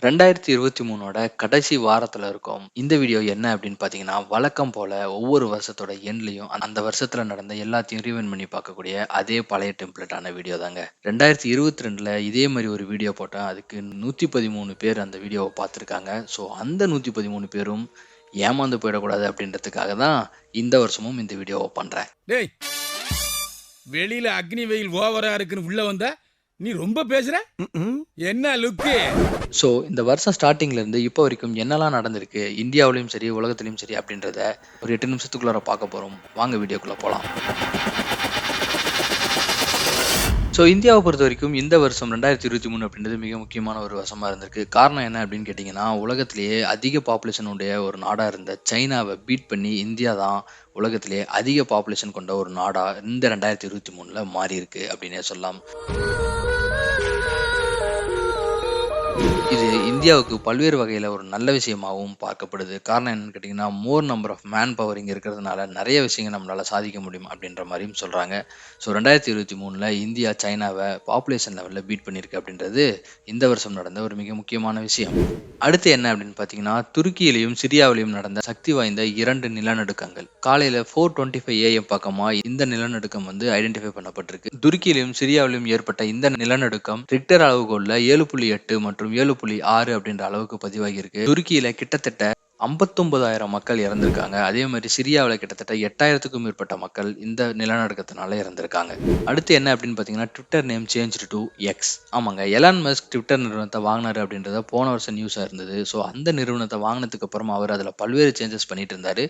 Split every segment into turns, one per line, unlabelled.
2023ஓட கடைசி வாரத்துல இருக்கோம். இந்த வீடியோ என்ன அப்படின்னு பார்த்தீங்கன்னா, வழக்கம் போல ஒவ்வொரு வருஷத்தோட எண்ட்லயும் அந்த வருஷத்துல நடந்த எல்லாத்தையும் ரீவைண்ட் பண்ணி பார்க்கக்கூடிய அதே பழைய டெம்ப்ளேட்டான வீடியோ தாங்க. 2022ல இதே மாரி ஒரு வீடியோ போட்டேன். அதுக்கு 113 பேர் அந்த வீடியோவ பார்த்துருக்காங்க. ஸோ அந்த 113 பேரும் ஏமாந்து போயிடக்கூடாது அப்படின்றதுக்காக தான் இந்த வருஷமும் இந்த வீடியோவ பண்றேன்.
டேய், வெளியில அக்னி வெயில் ஓவரா இருக்குன்னு உள்ள வந்தா நீ ரொம்ப பேசுற. என்ன லுக்கு?
ஸோ இந்த வருஷம் ஸ்டார்டிங்ல இருந்து இப்போ வரைக்கும் என்னெல்லாம் நடந்திருக்கு இந்தியாவிலையும் சரி உலகத்திலையும் சரி அப்படின்றத ஒரு 8 நிமிஷத்துக்குள்ளார பார்க்க போறோம். வாங்க வீடியோக்குள்ள போலாம். ஸோ இந்தியாவை பொறுத்த வரைக்கும் இந்த வருஷம் 2023 அப்படின்றது மிக முக்கியமான ஒரு வருஷமா இருந்திருக்கு. காரணம் என்ன அப்படின்னு கேட்டிங்கன்னா, உலகத்திலேயே அதிக பாப்புலேஷன் உடைய ஒரு நாடா இருந்த சைனாவை பீட் பண்ணி இந்தியா தான் உலகத்திலேயே அதிக பாப்புலேஷன் கொண்ட ஒரு நாடா இந்த 2023ல மாறி இருக்கு அப்படின்னே சொல்லலாம். இது இந்தியாவுக்கு பல்வேறு வகையில ஒரு நல்ல விஷயமாகவும் பார்க்கப்படுது. காரணம் என்னன்னு கேட்டிங்கன்னா, more number of man power இங்க இருக்கிறதுனால நெறைய விஷயங்கள் நம்மளால சாதிக்க முடியும் அப்படின்ற மாரியும் சொல்றாங்க. ஸோ 2023ல இந்தியா சைனாவ பாப்புலேஷன் லெவல்ல பீட் பண்ணியிருக்கு அப்படின்றது இந்த வருஷம் நடந்த ஒரு மிக முக்கியமான விஷயம். அடுத்து என்ன அப்படின்னு பார்த்தீங்கன்னா, துருக்கியிலும் சிரியாவிலும் நடந்த சக்தி வாய்ந்த 2 நிலநடுக்கங்கள். காலையில 4:25 AM பக்கமா இந்த நிலநடுக்கம் வந்து ஐடென்டிஃபை பண்ணப்பட்டிருக்கு. துருக்கியிலும் சிரியாவிலும் ஏற்பட்ட இந்த நிலநடுக்கம் ரிக்டர் அளவுகோல்ல 7.8 மற்றும் 7.6 அப்படின்ற அளவுக்கு பதிவாகியிருக்கு. துருக்கியில கிட்டத்தட்ட 59,000 மக்கள் இறந்திருக்காங்க. அதே மாதிரி சிரியாவுல கிட்டத்தட்ட 8,000க்கும் மேற்பட்ட மக்கள் இந்த நிலநடுக்கத்தினால இறந்திருக்காங்க. அடுத்து என்ன அப்படின்னு பார்த்தீங்கன்னா, Twitter name changed to X. ஆமாங்க, எலான் மஸ்க் ட்விட்டர் நிறுவனத்தை வாங்கினாரு அப்படின்றத போன வருஷம் நியூஸா இருந்தது. ஸோ அந்த நிறுவனத்தை வாங்கினதுக்கு அப்புறம் அவர் அதுல பல்வேறு சேஞ்சஸ் பண்ணிட்டு இருந்தாரு.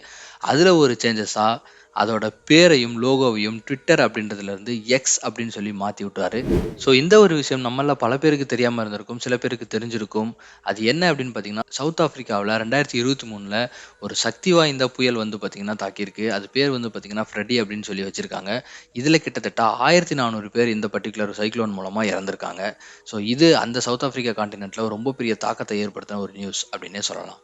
அதுல ஒரு சேஞ்சஸா அதோட பேரையும் லோகோவையும் ட்விட்டர் அப்படின்றதுல இருந்து எக்ஸ் அப்படின்னு சொல்லி மாத்தி விட்டாரு. ஸோ இந்த ஒரு விஷயம் நம்மள பல பேருக்கு தெரியாம இருந்திருக்கும், சில பேருக்கு தெரிஞ்சிருக்கும். அது என்ன அப்படின்னு பார்த்தீங்கன்னா, சவுத் ஆப்பிரிக்காவில் 2023ல ஒரு சக்தி வாய்ந்த புயல் வந்து பார்த்தீங்கன்னா தாக்கியிருக்கு. அது பேர் வந்து பார்த்தீங்கன்னா ஃப்ரெடி அப்படின்னு சொல்லி வச்சிருக்காங்க. இதுல கிட்டத்தட்ட 1400 பேர் இந்த பர்டிகுலர் சைக்ளோன் மூலமா இறந்திருக்காங்க. ஸோ இது அந்த சவுத் ஆப்பிரிக்கா கான்டினென்ட்ல ரொம்ப பெரிய தாக்கத்தை ஏற்படுத்தின ஒரு நியூஸ் அப்படின்னே சொல்லலாம்.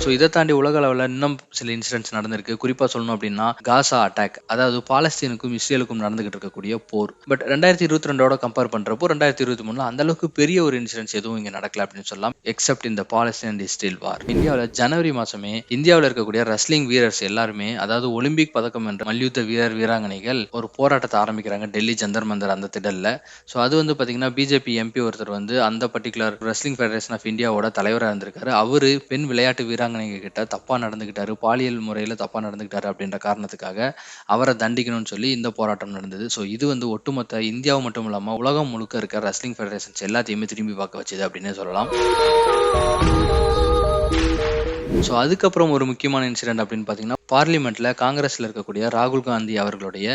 ஸோ இதை தாண்டி உலக அளவில் இன்னும் சில இன்சிடென்ட்ஸ் நடந்திருக்கு. குறிப்பாக சொல்லணும் அப்படின்னா, காசா அட்டாக், அதாவது பாலஸ்தீனுக்கும் இஸ்ரேலுக்கும் நடந்துகிட்டு இருக்கக்கூடிய போர். பட் 2022ஓட கம்பேர் பண்றப்போ 2023ல அந்த அளவுக்கு பெரிய ஒரு இன்சிடென்ட்ஸ் எதுவும் இங்க நடக்கல அப்படின்னு சொல்லலாம். எக்ஸப்ட் இந்த பாலஸ்தீன் அண்ட் இஸ்ரேல் வார். இந்தியாவில் ஜனவரி மாசமே இந்தியாவில் இருக்கக்கூடிய ரெஸ்லிங் வீரர்ஸ் எல்லாருமே, அதாவது ஒலிம்பிக் பதக்கம் என்ற மல்யுத்த வீரர் வீராங்கனைகள் ஒரு போராட்டத்தை ஆரம்பிக்கிறாங்க டெல்லி ஜந்தர் மந்தர் அந்த திடல்ல. ஸோ அது வந்து பாத்தீங்கன்னா பிஜேபி எம்பி ஒருத்தர் வந்து அந்த பர்டிகுலர் ரெஸ்லிங் ஃபெடரேஷன் ஆஃப் இந்தியாவோட தலைவராக இருந்திருக்காரு. அவரு பெண் விளையாட்டு வீராங்கனைங்க கிட்ட தப்பா நடந்துகிட்டாரு, பாலியல் முறையில தப்பா நடந்துகிட்டாரு அப்படின்ற காரணத்துக்காக அவரை தண்டிக்கணும்னு சொல்லி இந்த போராட்டம் நடந்தது. ஸோ இது வந்து ஒட்டுமொத்த இந்தியாவை மட்டும் இல்லாம உலகம் முழுக்க இருக்க ரெஸ்லிங் ஃபெடரேஷன்ஸ் எல்லாத்தையுமே திரும்பி பார்க்க வச்சது அப்படின்னே சொல்லலாம். ஸோ அதுக்கப்புறம் ஒரு முக்கியமான இன்சிடென்ட் அப்படின்னு பார்த்தீங்கன்னா, பார்லிமெண்ட்ல காங்கிரஸ்ல இருக்கக்கூடிய ராகுல் காந்தி அவர்களுடைய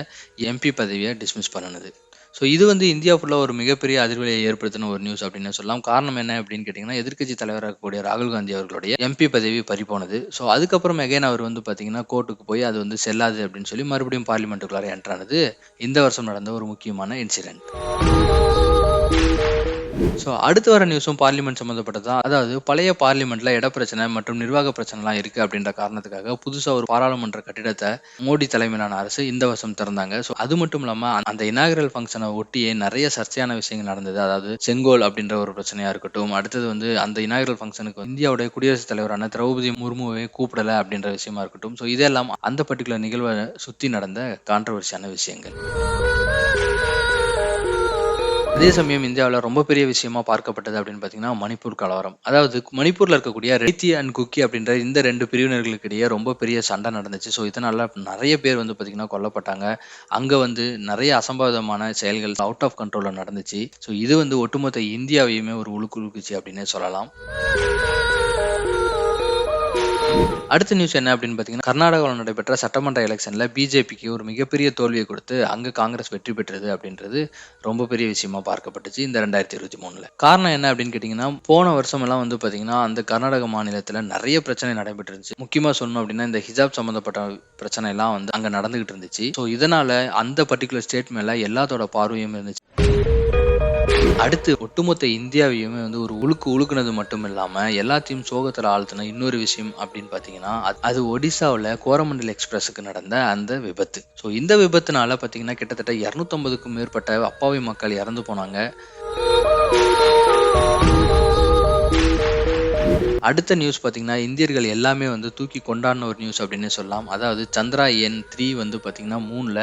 எம்பி பதவியை டிஸ்மிஸ் பண்ணுனது. ஸோ இது வந்து இந்தியா ஃபுல்லா ஒரு மிகப்பெரிய அதிர்வலையை ஏற்படுத்தின ஒரு நியூஸ் அப்படின்னு சொல்லலாம். காரணம் என்ன அப்படின்னு கேட்டிங்கன்னா, எதிர்க்கட்சி தலைவராக இருக்கக்கூடிய ராகுல் காந்தி அவர்களுடைய எம்பி பதவி பறிபோனது. ஸோ அதுக்கப்புறம் அகைன் அவர் வந்து பார்த்தீங்கன்னா கோர்ட்டுக்கு போய் அது வந்து செல்லாது அப்படின்னு சொல்லி மறுபடியும் பார்லிமெண்ட்டுக்குள்ளார என்டர் ஆனது இந்த வருஷம் நடந்த ஒரு முக்கியமான இன்சிடென்ட். ஸோ அடுத்து வர நியூஸும் பார்லிமெண்ட் சம்மந்தப்பட்டது தான். அதாவது பழைய பார்லிமெண்ட்ல இட பிரச்சனை மற்றும் நிர்வாக பிரச்சனைலாம் இருக்கு அப்படின்ற காரணத்துக்காக புதுசா ஒரு பாராளுமன்ற கட்டிடத்தை மோடி தலைமையிலான அரசு இந்த வருஷம் திறந்தாங்க. ஸோ அது மட்டும் இல்லாம அந்த இனாகரல் ஃபங்க்ஷனை ஒட்டியே நிறைய சர்ச்சையான விஷயங்கள் நடந்தது. அதாவது செங்கோல் அப்படின்ற ஒரு பிரச்சனையா இருக்கட்டும், அடுத்தது வந்து அந்த இனாகரல் ஃபங்க்ஷனுக்கு இந்தியாவுடைய குடியரசுத் தலைவரான திரௌபதி முர்முவை கூப்பிடல அப்படின்ற விஷயமா இருக்கட்டும். ஸோ இதெல்லாம் அந்த பர்டிகுலர் நிகழ்வை சுத்தி நடந்த கான்ட்ரவர்சியான விஷயங்கள். அதே சமயம் இந்தியாவில் ரொம்ப பெரிய விஷயமா பார்க்கப்பட்டது அப்படின்னு பார்த்தீங்கன்னா, மணிப்பூர் கலவரம். அதாவது மணிப்பூர்ல இருக்கக்கூடிய ரெய்த்தி அண்ட் குக்கி அப்படின்ற இந்த 2 பிரிவினர்களுக்கு இடையே ரொம்ப பெரிய சண்டை நடந்துச்சு. ஸோ இதனால நிறைய பேர் வந்து பார்த்தீங்கன்னா கொல்லப்பட்டாங்க. அங்க வந்து நிறைய அசம்பாவிதமான செயல்கள் அவுட் ஆஃப் கண்ட்ரோல்ல நடந்துச்சு. ஸோ இது வந்து ஒட்டுமொத்த இந்தியாவையுமே ஒரு உலுக்குச்சு அப்படின்னே சொல்லலாம். அடுத்த நியூஸ் என்ன அப்படின்னு பார்த்தீங்கன்னா, கர்நாடகாவில் நடைபெற்ற சட்டமன்ற எலெக்ஷன்ல பிஜேபிக்கு ஒரு மிகப்பெரிய தோல்வியை கொடுத்து அங்க காங்கிரஸ் வெற்றி பெற்றது அப்படின்றது ரொம்ப பெரிய விஷயமா பார்க்கப்பட்டுச்சு இந்த 2023ல. காரணம் என்ன அப்படின்னு கேட்டீங்கன்னா, போன வருஷம் எல்லாம் வந்து பார்த்தீங்கன்னா அந்த கர்நாடக மாநிலத்துல நிறைய பிரச்சனை நடைபெற்று இருந்துச்சு. முக்கியமா சொல்லணும் அப்படின்னா இந்த ஹிஜாப் சம்பந்தப்பட்ட பிரச்சனை எல்லாம் வந்து அங்க நடந்துகிட்டு இருந்துச்சு. ஸோ இதனால அந்த பர்டிகுலர் ஸ்டேட் மேல எல்லாத்தோட பார்வையும் இருந்துச்சு. அடுத்து ஒட்டுமொத்த இந்தியாவையுமே வந்து ஒரு உலுக்குனது மட்டும் இல்லாம எல்லாத்தையும் சோகத்துல ஆழ்த்தின இன்னொரு விஷயம் அப்படின்னு பாத்தீங்கன்னா, அது ஒடிசாவுல கோரமண்டல் எக்ஸ்பிரஸுக்கு நடந்த அந்த விபத்து. ஸோ இந்த விபத்துனால பாத்தீங்கன்னா கிட்டத்தட்ட 250க்கும் மேற்பட்ட அப்பாவி மக்கள் இறந்து போனாங்க. அடுத்த நியூஸ் பார்த்தீங்கன்னா, இந்தியர்கள் எல்லாமே வந்து தூக்கி கொண்டாடின ஒரு நியூஸ் அப்படின்னே சொல்லலாம். அதாவது சந்திராயன்-3 வந்து பார்த்தீங்கன்னா, மூன்ல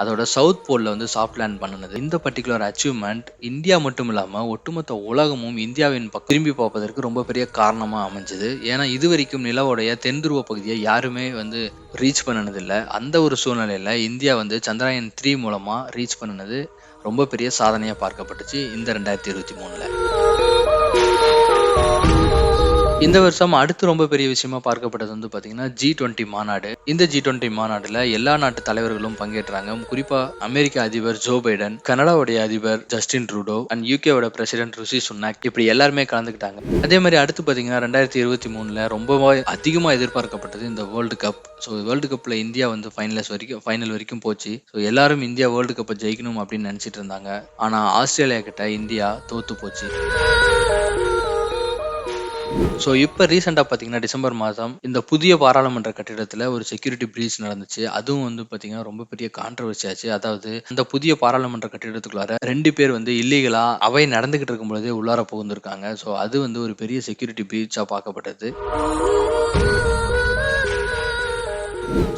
அதோட சவுத் போல்ல வந்து சாஃப்ட் லேண்ட் பண்ணுனது. இந்த பர்ட்டிகுலர் அச்சீவ்மெண்ட் இந்தியா மட்டும் இல்லாம, ஒட்டுமொத்த உலகமும் இந்தியாவின் பக்கம் திரும்பி பார்ப்பதற்கு ரொம்ப பெரிய காரணமா அமைஞ்சது. ஏன்னா, இதுவரைக்கும் நிலவுடைய தென் துருவ பகுதிய யாருமே வந்து ரீச் பண்ணுனதில்ல. அந்த ஒரு சூழ்நிலையில இந்தியா வந்து சந்திராயன்-3 மூலமா ரீச் பண்ணுனது ரொம்ப பெரிய சாதனையா பார்க்கப்பட்டுச்சு இந்த 2023ல. இந்த வருஷம் அடுத்து ரொம்ப பெரிய விஷயமா பார்க்கப்பட்டது வந்து பார்த்தீங்கன்னா, G20 மாநாடு. இந்த G20 மாநாடுல எல்லா நாட்டு தலைவர்களும் பங்கேற்றாங்க. குறிப்பா அமெரிக்க அதிபர் ஜோ பைடன், கனடாவுடைய அதிபர் ஜஸ்டின் ட்ரூடோ அண்ட் யுகேவோட பிரசிடென்ட் ரிஷி சுனாக் இப்படி எல்லாருமே கலந்துக்கிட்டாங்க. அதே மாதிரி அடுத்து பார்த்தீங்கன்னா 2023ல ரொம்பவே அதிகமா எதிர்பார்க்கப்பட்டது இந்த வேர்ல்டு கப். ஸோ வேர்ல்டு கப்ல இந்தியா வந்து ஃபைனல் வரைக்கும் போச்சு. ஸோ எல்லாரும் இந்தியா வேர்ல்டு கப்பை ஜெயிக்கணும் அப்படின்னு நினைச்சிட்டு இருந்தாங்க. ஆனா ஆஸ்திரேலியா கிட்ட இந்தியா தோத்து போச்சு. ஸோ இப்போ ரீசெண்டாக பார்த்தீங்கன்னா டிசம்பர் மாதம் இந்த புதிய பாராளுமன்ற கட்டிடத்தில் ஒரு செக்யூரிட்டி பிரீச் நடந்துச்சு. அதுவும் வந்து பார்த்தீங்கன்னா ரொம்ப பெரிய கான்ட்ரவர்சி ஆச்சு. அதாவது அந்த புதிய பாராளுமன்ற கட்டிடத்துக்குள்ளார 2 பேர் வந்து இல்லீகலா அவை நடந்துகிட்டு இருக்கும் பொழுதே உள்ளார புகுந்திருக்காங்க. ஸோ அது வந்து ஒரு பெரிய செக்யூரிட்டி பிரீச்சா பார்க்கப்பட்டது.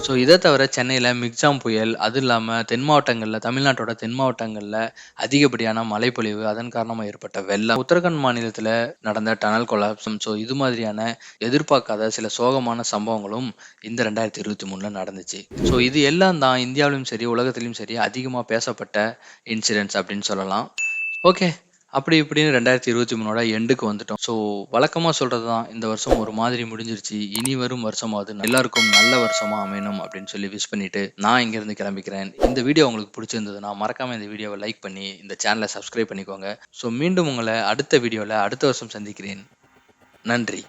ஸோ இதை தவிர சென்னையில் மிக்ஜாம் புயல், அது இல்லாமல் தென் மாவட்டங்களில் தமிழ்நாட்டோட தென் மாவட்டங்களில் அதிகப்படியான மழைப்பொழிவு, அதன் காரணமாக ஏற்பட்ட வெள்ளம், உத்தரகாண்ட் மாநிலத்தில் நடந்த டனல் கொலாப்ஸ். ஸோ இது மாதிரியான எதிர்பார்க்காத சில சோகமான சம்பவங்களும் இந்த 2023ல நடந்துச்சு. ஸோ இது எல்லாம் தான் இந்தியாவிலும் சரி உலகத்திலும் சரி அதிகமாக பேசப்பட்ட இன்சிடென்ட்ஸ் அப்படின்னு சொல்லலாம். ஓகே, அப்படி இப்படின்னு 2023ஓட எண்டுக்கு வந்துட்டோம். ஸோ வழக்கமாக சொல்கிறது தான், இந்த வருஷம் ஒரு மாதிரி முடிஞ்சிருச்சு, இனி வரும் வருஷமாவது எல்லாருக்கும் நல்ல வருஷமா அமையணும் அப்படின்னு சொல்லி விஷ் பண்ணிட்டு நான் இங்கேருந்து கிளம்பிக்கிறேன். இந்த வீடியோ உங்களுக்கு பிடிச்சிருந்ததுன்னா மறக்காமல் இந்த வீடியோவை லைக் பண்ணி இந்த சேனலை சப்ஸ்கிரைப் பண்ணிக்கோங்க. ஸோ மீண்டும் உங்களை அடுத்த வீடியோவில் அடுத்த வருஷம் சந்திக்கிறேன். நன்றி.